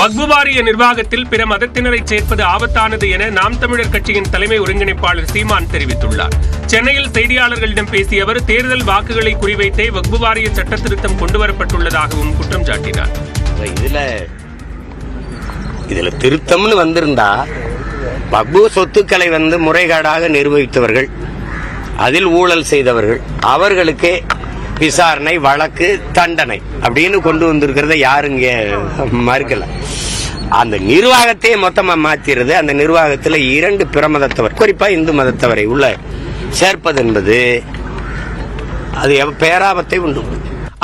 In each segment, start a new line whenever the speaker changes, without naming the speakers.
வக்ஃபு வாரிய நிர்வாகத்தில் பிற மதத்தினரை சேர்ப்பது ஆபத்தானது என நாம் தமிழர் கட்சியின் தலைமை ஒருங்கிணைப்பாளர் சீமான் தெரிவித்துள்ளார். சென்னையில் செய்தியாளர்களிடம் பேசிய அவர் தேர்தல் வாக்குகளை குறிவைத்தே வக்ஃபு வாரிய சட்ட திருத்தம் கொண்டுவரப்பட்டுள்ளதாகவும் குற்றம் சாட்டினார்.
இதுல திருத்தம்னு வந்திருந்தா வக்ஃபு சொத்துக்களை முறைகேடாக நிர்வகித்தவர்கள், அதில் ஊழல் செய்தவர்கள், அவர்களுக்கே விசாரணை, வழக்கு, தண்டனை அப்படின்னு கொண்டு வந்திருக்கிறத யாருங்க மறுக்கல. அந்த நிர்வாகத்தையே மொத்தமா மாத்திருது. அந்த நிர்வாகத்தில் 2 பிற மதத்தவர், குறிப்பா இந்து மதத்தவரை உள்ள சேர்ப்பது என்பது அது பேராபத்தை உண்டு.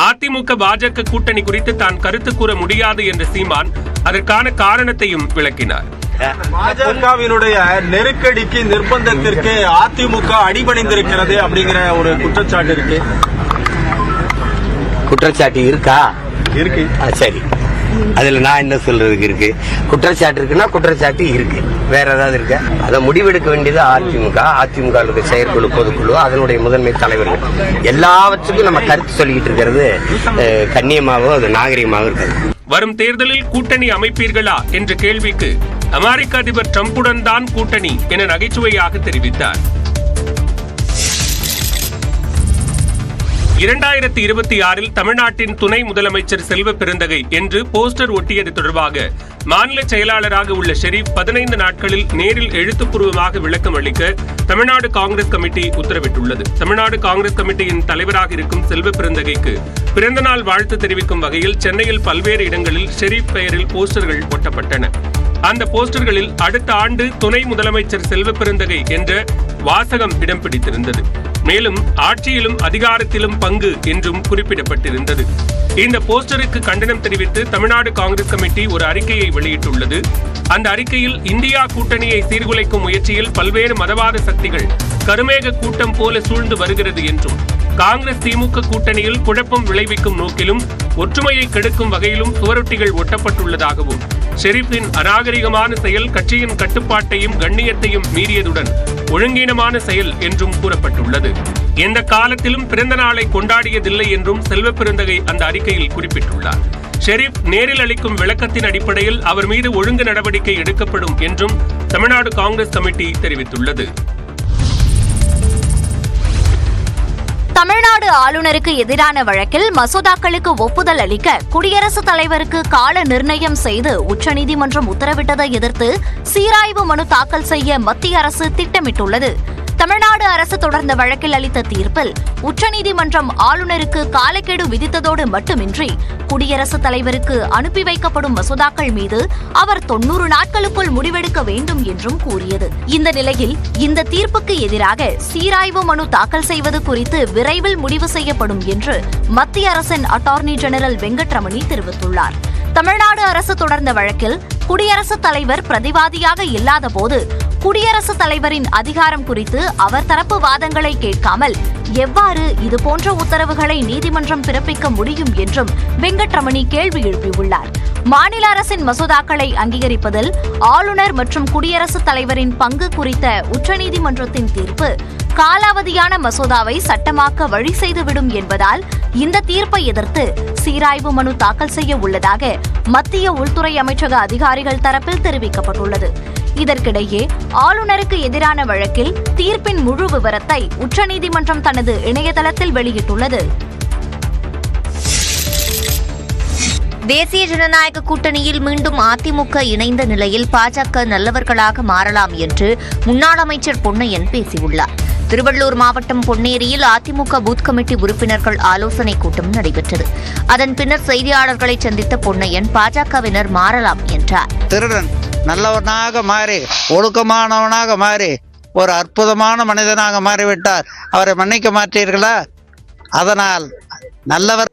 அதிமுக பாஜக கூட்டணி குறித்து தான் கருத்து கூற முடியாது என்ற சீமான் அதற்கான காரணத்தையும் விளக்கினார்.
பாஜகவினுடைய நெருக்கடிக்கு, நிர்பந்தத்திற்கு அதிமுக அடிபணிந்திருக்கிறது அப்படிங்கிற ஒரு குற்றச்சாட்டு இருக்கு.
குற்றச்சாட்டு இருக்கா?
இருக்கு.
சரி, அதுல நான் என்ன சொல்றதுக்கு இருக்கு? குற்றச்சாட்டு இருக்குன்னா குற்றச்சாட்டு இருக்கு. வேற ஏதாவது இருக்க? அதை முடிவெடுக்க வேண்டியது அதிமுக, அதிமுக செயற்குழு, பொதுக்குழு, அதனுடைய முதன்மை தலைவர்கள். எல்லாவற்றுக்கும் நம்ம கருத்து சொல்லிக்கிட்டு இருக்கிறது கண்ணியமாகவும் அது நாகரிகமாகவும் இருக்காது.
வரும் தேர்தலில் கூட்டணி அமைப்பீர்களா என்ற கேள்விக்கு அமெரிக்க அதிபர் டிரம்புடன் தான் கூட்டணி என நகைச்சுவையாக தெரிவித்தார். 2026 தமிழ்நாட்டின் துணை முதலமைச்சர் செல்வ பெருந்தகை என்று போஸ்டர் ஒட்டியது தொடர்பாக மாநில செயலாளராக உள்ள ஷெரீப் 15 நாட்களில் நேரில் எழுத்துப்பூர்வமாக விளக்கம் அளிக்க தமிழ்நாடு காங்கிரஸ் கமிட்டி உத்தரவிட்டுள்ளது. தமிழ்நாடு காங்கிரஸ் கமிட்டியின் தலைவராக இருக்கும் செல்வ பெருந்தகைக்கு பிறந்தநாள் வாழ்த்து தெரிவிக்கும் வகையில் சென்னையில் பல்வேறு இடங்களில் ஷெரீப் பெயரில் போஸ்டர்கள் ஒட்டப்பட்டன. அந்த போஸ்டர்களில் அடுத்த ஆண்டு துணை முதலமைச்சர் செல்வ பெருந்தகை என்ற வாசகம் இடம் பிடித்திருந்தது. மேலும் ஆட்சியிலும் அதிகாரத்திலும் பங்கு என்றும் குறிப்பிடப்பட்டிருந்தது. இந்த போஸ்டருக்கு கண்டனம் தெரிவித்து தமிழ்நாடு காங்கிரஸ் கமிட்டி ஒரு அறிக்கையை வெளியிட்டுள்ளது. அந்த அறிக்கையில் இந்தியா கூட்டணியை சீர்குலைக்கும் முயற்சியில் பல்வேறு மதவாத சக்திகள் கருமேக கூட்டம் போல சூழ்ந்து வருகிறது என்றும், காங்கிரஸ் திமுக கூட்டணியில் குழப்பம் விளைவிக்கும் நோக்கிலும் ஒற்றுமையை கெடுக்கும் வகையிலும் சுவரொட்டிகள் ஒட்டப்பட்டுள்ளதாகவும், ஷெரீப்பின் அநாகரிகமான செயல் கட்சியின் கட்டுப்பாட்டையும் கண்ணியத்தையும் மீறியதுடன் ஒழுங்கீனமான செயல் என்றும் கூறப்பட்டுள்ளது. எந்த காலத்திலும் பிறந்த நாளை கொண்டாடியதில்லை என்றும் செல்வ பெருந்தகை அந்த அறிக்கையில் குறிப்பிட்டுள்ளார். ஷெரீப் நேரில் அளிக்கும் விளக்கத்தின் அடிப்படையில் அவர் மீது ஒழுங்கு நடவடிக்கை எடுக்கப்படும் என்றும் தமிழ்நாடு காங்கிரஸ் கமிட்டி தெரிவித்துள்ளது.
தமிழ்நாடு ஆளுநருக்கு எதிரான வழக்கில் மசோதாக்களுக்கு ஒப்புதல் அளிக்க குடியரசுத் தலைவருக்கு கால நிர்ணயம் செய்து உச்சநீதிமன்றம் உத்தரவிட்டதை எதிர்த்து சீராய்வு மனு தாக்கல் செய்ய மத்திய அரசு திட்டமிட்டுள்ளது. தமிழ்நாடு அரசு தொடர்ந்த வழக்கில் அளித்த தீர்ப்பில் உச்சநீதிமன்றம் ஆளுநருக்கு காலக்கெடு விதித்ததோடு மட்டுமின்றி குடியரசுத் தலைவருக்கு அனுப்பி வைக்கப்படும் மசோதாக்கள் மீது அவர் 90 நாட்களுக்குள் முடிவெடுக்க வேண்டும் என்றும் கூறியது. இந்த நிலையில் இந்த தீர்ப்புக்கு எதிராக சீராய்வு மனு தாக்கல் செய்வது குறித்து விரைவில் முடிவு செய்யப்படும் என்று மத்திய அரசின் அட்டார்னி ஜெனரல் வெங்கட்ரமணி தெரிவித்துள்ளார். தமிழ்நாடு அரசு தொடர்ந்த வழக்கில் குடியரசுத் தலைவர் பிரதிவாதியாக இல்லாதபோது குடியரசுத் தலைவரின் அதிகாரம் குறித்து அவர் தரப்பு வாதங்களை கேட்காமல் எவ்வாறு இதுபோன்ற உத்தரவுகளை நீதிமன்றம் பிறப்பிக்க முடியும் என்றும் வெங்கட்ரமணி கேள்வி எழுப்பியுள்ளார். மாநில அரசின் மசோதாக்களை அங்கீகரிப்பதில் ஆளுநர் மற்றும் குடியரசுத் தலைவரின் பங்கு குறித்த உச்சநீதிமன்றத்தின் தீர்ப்பு காலாவதியான மசோதாவை சட்டமாக்க வழி செய்துவிடும் என்பதால் இந்த தீர்ப்பை எதிர்த்து சீராய்வு மனு தாக்கல் செய்ய உள்ளதாக மத்திய உள்துறை அமைச்சக அதிகாரிகள் தரப்பில் தெரிவிக்கப்பட்டுள்ளது. இதற்கிடையே ஆளுநருக்கு எதிரான வழக்கில் தீர்ப்பின் முழு விவரத்தை உச்சநீதிமன்றம் தனது இணையதளத்தில் வெளியிட்டுள்ளது.
தேசிய ஜனநாயக கூட்டணியில் மீண்டும் அதிமுக இணைந்த நிலையில் பாஜக நல்லவர்களாக மாறலாம் என்று முன்னாள் அமைச்சர் பொன்னையன் பேசியுள்ளார். திருவள்ளூர் மாவட்டம் பொன்னேரியில் அதிமுக பூத் கமிட்டி உறுப்பினர்கள் ஆலோசனைக் கூட்டம் நடைபெற்றது. அதன் பின்னர் செய்தியாளர்களை சந்தித்த பொன்னையன் பாஜகவினர் மாறலாம் என்றார்.
திருடன் நல்லவனாக மாறி, ஒழுக்கமானவனாக மாறி, ஒரு அற்புதமான மனிதனாக மாறிவிட்டார். அவரை மன்னிக்க மாட்டீர்களா? அதனால் நல்லவர்.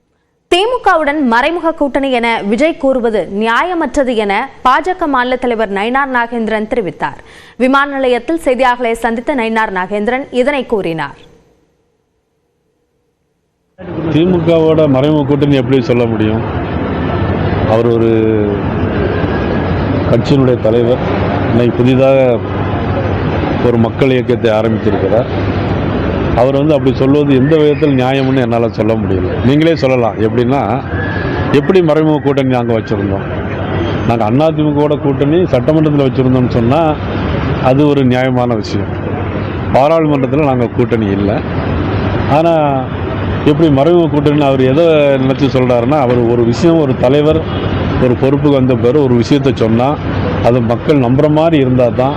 திமுகவுடன் மறைமுக கூட்டணி என விஜய் கூறுவது நியாயமற்றது என பாஜக மாநில தலைவர் நயினார் நாகேந்திரன் தெரிவித்தார். விமான நிலையத்தில் செய்தியாளர்களை சந்தித்த நயினார் நாகேந்திரன் இதனை கூறினார்.
திமுகவோட மறைமுக கூட்டணி எப்படி சொல்ல முடியும்? அவர் ஒரு கட்சியினுடைய தலைவர், இன்னைக்கு புதிதாக ஒரு மக்கள் இயக்கத்தை ஆரம்பித்திருக்கிறார். அவர் அப்படி சொல்வது எந்த விதத்தில் நியாயம்னு என்னால் சொல்ல முடியல. நீங்களே சொல்லலாம். எப்படின்னா, எப்படி மறைமுக கூட்டணி நாங்கள் வச்சுருந்தோம்? நாங்கள் அதிமுகவோட கூட்டணி சட்டமன்றத்தில் வச்சுருந்தோம்னு சொன்னால் அது ஒரு நியாயமான விஷயம். பாராளுமன்றத்தில் நாங்கள் கூட்டணி இல்லை. ஆனால் எப்படி மறைமுக கூட்டணி அவர் எதை நினச்சி சொல்கிறாருன்னா, அவர் ஒரு விஷயம், ஒரு தலைவர் ஒரு பொறுப்புக்கு வந்த பிறகு ஒரு விஷயத்தை சொன்னால் அது மக்கள் நம்புகிற மாதிரி இருந்தால் தான்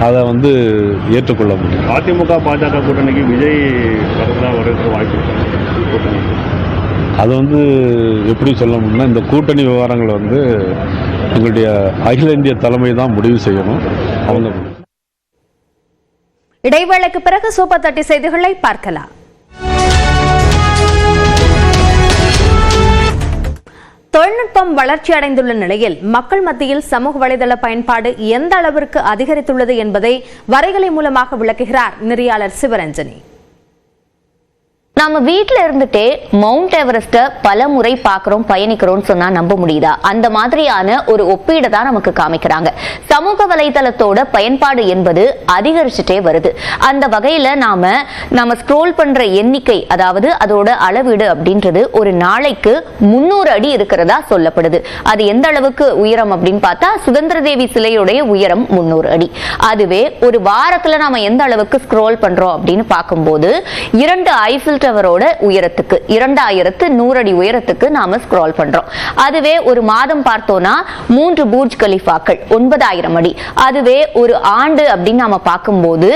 அதை ஏற்றுக்கொள்ள முடியும்.
அதிமுக பாஜக கூட்டணிக்கு விஜய் வரதுக்கு வாய்ப்பு கூட்டணி
அது எப்படி சொல்ல முடியும்னா, இந்த கூட்டணி விவகாரங்களை எங்களுடைய அகில இந்திய தலைமை தான் முடிவு செய்யணும். அவங்க
இடைவேளைக்கு பிறகு சூப்பர் 30 செய்திகளை பார்க்கலாம். தொழில்நுட்பம் வளர்ச்சி அடைந்துள்ள நிலையில் மக்கள் மத்தியில் சமூக வலைதள பயன்பாடு எந்த அளவிற்கு அதிகரித்துள்ளது என்பதை வரைகலை மூலமாக விளக்குகிறார் நெறியாளர் சிவரஞ்சனி.
நம்ம வீட்டில் இருந்துட்டே மவுண்ட் எவரெஸ்ட்டை பல முறை பார்க்குறோம், பயணிக்கிறோம்னு சொன்னா நம்ப முடியுதா? அந்த மாதிரியான ஒரு ஒப்பீடை தான் நமக்கு காமிக்கிறாங்க. சமூக வலைதளத்தோட பயன்பாடு என்பது அதிகரிச்சுட்டே வருது. அந்த வகையில நாம ஸ்க்ரோல் பண்ற எண்ணிக்கை, அதாவது அதோட அளவீடு அப்படின்றது ஒரு நாளைக்கு 300 அடி இருக்கிறதா சொல்லப்படுது. அது எந்த அளவுக்கு உயரம் அப்படின்னு பார்த்தா, சுதந்திர தேவி சிலையுடைய உயரம் 300 அடி. அதுவே ஒரு வாரத்துல நாம எந்த அளவுக்கு ஸ்க்ரோல் பண்றோம் அப்படின்னு பார்க்கும்போது 2 ஐஃபில் டவரோட உயரத்துக்கு 2100 அடி உயரத்துக்கு நாம ஸ்க்ரால் பண்றோம். அதுவே ஒரு மாதம் பார்த்தோம்னா 3 பூர்ஜ் கலிஃபாக்கள் 9000 அடி. அதுவே ஒரு ஆண்டு அப்படின்னு நாம பார்க்கும்போது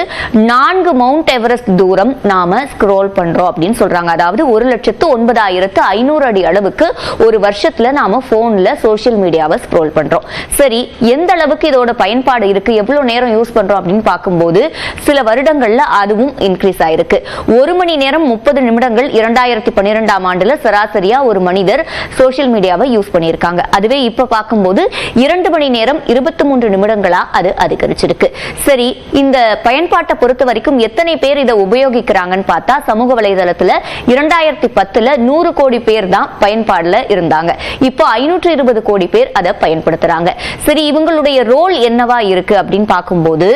4 மவுண்ட் எவரெஸ்ட் தூரம் நாம ஸ்க்ரால் பண்றோம் அப்படின்னு சொல்றாங்க. அதாவது 1,09,500 அடி அளவுக்கு ஒரு வருஷத்துல நாம போன்ல சோசியல் மீடியாவை ஸ்க்ரோல் பண்றோம். சரி, எந்த அளவுக்கு இதோட பயன்பாடு இருக்கு, எவ்வளவு நேரம் யூஸ் பண்றோம் அப்படின்னு பார்க்கும்போது சில வருடங்கள்ல அதுவும் இன்க்ரீஸ் ஆயிருக்கு. 1 மணி நேரம் 30 நிமிடங்கள் 2012ஆம் ஆண்டுல சராசரியா ஒரு மனிதர் சோசியல் மீடியாவை யூஸ் பண்ணியிருக்காங்க. அதுவே இப்ப பார்க்கும்போது 2 மணி நேரம் 23 நிமிடங்களா அது அதிகரிச்சிருக்கு. சரி, இந்த பயன்பாட்டை பொறுத்த வரைக்கும் எத்தனை பேர் இதை உபயோகிக்கிறாங்கன்னு பார்த்தா, சமூக வலைதளத்துல 2010ல 100 கோடி பேர் தான் பயன்பாடுல இருந்தாங்க. இப்போ 520 கோடி பேர் அதை பயன்படுத்துறாங்க. சரி, இவங்களுடைய ரோல் என்னவா இருக்கு அப்படின்னு பார்க்கும்போது,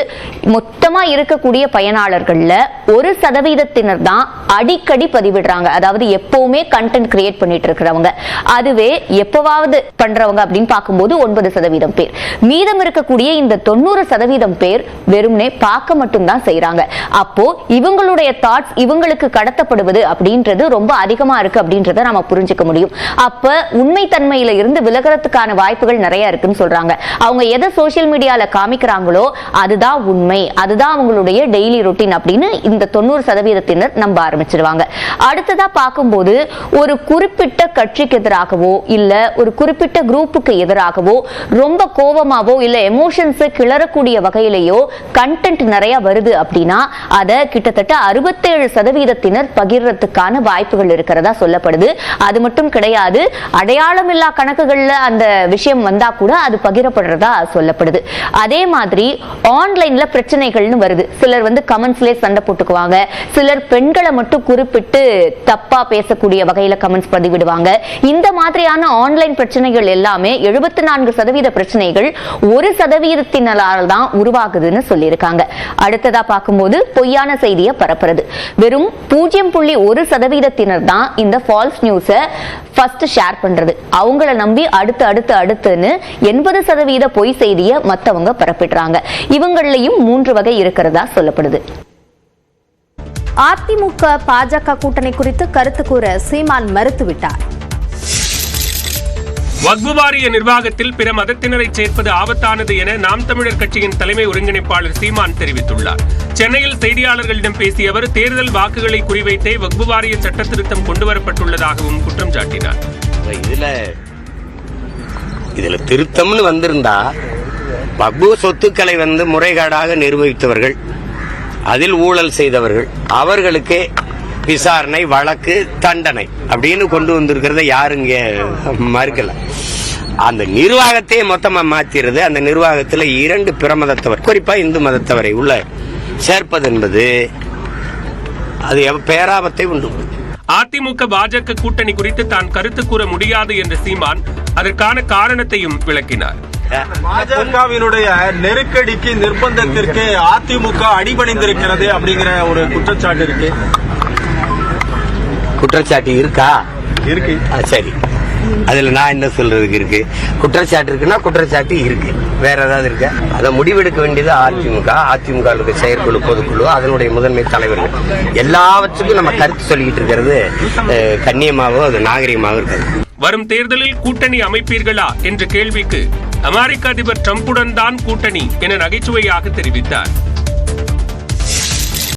மொத்தமா இருக்கக்கூடிய பயனாளர்கள்ல 1% தான் அடிக்கடி பதிவிடுறாங்க. அதாவது எப்பவுமே கண்டென்ட் கிரியேட் பண்ணிட்டு இருக்கிறவங்க. அதுவே எப்பவாவது பண்றவங்க அப்படின்னு பார்க்கும்போது 9% பேர். மீதம் இருக்கக்கூடிய இந்த 90% பேர் வெறுமனே பார்க்க மட்டும்தான் செய்யறாங்க. அப்போ இவங்களுடைய தாட்ஸ் இவங்களுக்கு கடத்தப்படுவது அப்படின்றது ரொம்ப அதிகமா இருக்கு அப்படின்றத நாம புரிஞ்சுக்க முடியும். அப்ப உண்மை தன்மையில இருந்து விலகிறதுக்கான வாய்ப்புகள் நிறைய இருக்குன்னு சொல்றாங்க. அவங்க எதை சோசியல் மீடியால காமிக்கிறாங்களோ அதுதான் உண்மை, அதுதான் அவங்களுடைய டெய்லி ரொட்டீன் அப்படின்னு இந்த 90% நம்ப ஆரம்பிச்சிருவாங்க. அடுத்ததா பார்க்கும்போது ஒரு குறிப்பிட்ட கட்சிக்கு எதிராகவோ இல்ல ஒரு குறிப்பிட்ட குரூப்புக்கு எதிராகவோ ரொம்ப கோபமாவோ இல்ல எமோஷன்ஸ் கிளறக்கூடிய வகையிலேயோ கண்டென்ட் நிறைய வருது அப்படின்னா அதை கிட்டத்தட்ட 67% பகிர்றதுக்கான வாய்ப்புகள் இருக்கிறதா சொல்லப்படுது. அது மட்டும் கிடையாது, அடையாளமில்லா கணக்குகள்ல அந்த விஷயம் வந்தா கூட அது பகிரப்படுறதா சொல்லப்படுது. அதே மாதிரி ஆன்லைன்ல பிரச்சனைகள்னு வருது. சிலர் கமெண்ட்ஸ்லேயே சண்டை போட்டுக்குவாங்க, சிலர் பெண்களை மட்டும் குறிப்பிட்டு தப்பா பேசக்கூடிய வகையில கமெண்ட்ஸ் பதிவிடுவாங்க. இந்த மாதிரியான ஆன்லைன் பிரச்சனைகள் எல்லாமே 74% பிரச்சனைகள் 1% தான் உருவாகுதுன்னு சொல்லியிருக்காங்க. அடுத்ததா பார்க்கும்போது பொய்யான செய்தியை பரப்புறது வெறும் 0.1% தான் இந்த ஃபால்ஸ் நியூஸை ஃபர்ஸ்ட் ஷேர் பண்றது. அவங்கள நம்பி அடுத்துன்னு 80% பொய் செய்தியை மத்தவங்க பரப்பிடுறாங்க. இவங்களையும் 3 வகை இருக்கிறதா சொல்லப்படுது.
அதிமுக பாஜக கூட்டணி குறித்து கருத்து கூற சீமான் மறுத்துவிட்டார்.
வக்ஃபு வாரிய நிர்வாகத்தில் பிற மதத்தினரை சேர்ப்பது ஆபத்தானது என நாம் தமிழர் கட்சியின் தலைமை ஒருங்கிணைப்பாளர் சீமான் தெரிவித்துள்ளார். சென்னையில் செய்தியாளர்களிடம் பேசிய அவர் தேர்தல் வாக்குகளை குறிவைத்தே வக்ஃபு வாரிய சட்ட திருத்தம் கொண்டுவரப்பட்டுள்ளதாகவும் குற்றம் சாட்டினார்.
இதுல திருத்தம்னு வந்திருந்தா வக்ஃபு சொத்துக்களை முறைகேடாக நிர்வகித்தவர்கள், அதில் ஊழல் செய்தவர்கள், அவர்களுக்கு விசாரணை, வழக்கு, தண்டனை அப்படின்னு கொண்டு வந்திருக்கிறத யாருங்க மறுக்கல. அந்த நிர்வாகத்தையே மொத்தமா மாத்திருது. அந்த நிர்வாகத்தில் 2 பிற மதத்தவர், குறிப்பா இந்து மதத்தவரை உள்ள சேர்ப்பது என்பது அது பேராபத்தை உண்டு.
அதிமுக பாஜக கூட்டணி குறித்து தான் கருத்து கூற முடியாது என்ற சீமான் அதற்கான காரணத்தையும் விளக்கினார்.
பாஜகவினுடைய நெருக்கடிக்கு, நிர்பந்தத்திற்கு அதிமுக அடிபணிந்திருக்கிறது அப்படிங்கிற ஒரு குற்றச்சாட்டு இருக்கு.
குற்றச்சாட்டு இருக்கா?
இருக்கு.
சரி, அதுல நான் என்ன சொல்றதுக்கு இருக்கு? குற்றச்சாட்டு இருக்குன்னா குற்றச்சாட்டு இருக்கு, வேற ஏதாவது இருக்க? அதை முடிவெடுக்க வேண்டியது அதிமுக. அதிமுக செயற்குழு, பொதுக்குழு, அதனுடைய முதன்மை தலைவர்கள். எல்லாவற்றுக்கும் நம்ம கருத்து சொல்லிக்கிட்டு இருக்கிறது கண்ணியமாகவும் அது நாகரிகமாகவும் இருக்காது.
வரும் தேர்தலில் கூட்டணி அமைப்பீர்களா என்ற கேள்விக்கு அமெரிக்க அதிபர் டிரம்புடன் தான் கூட்டணி என நகைச்சுவையாக தெரிவித்தார்.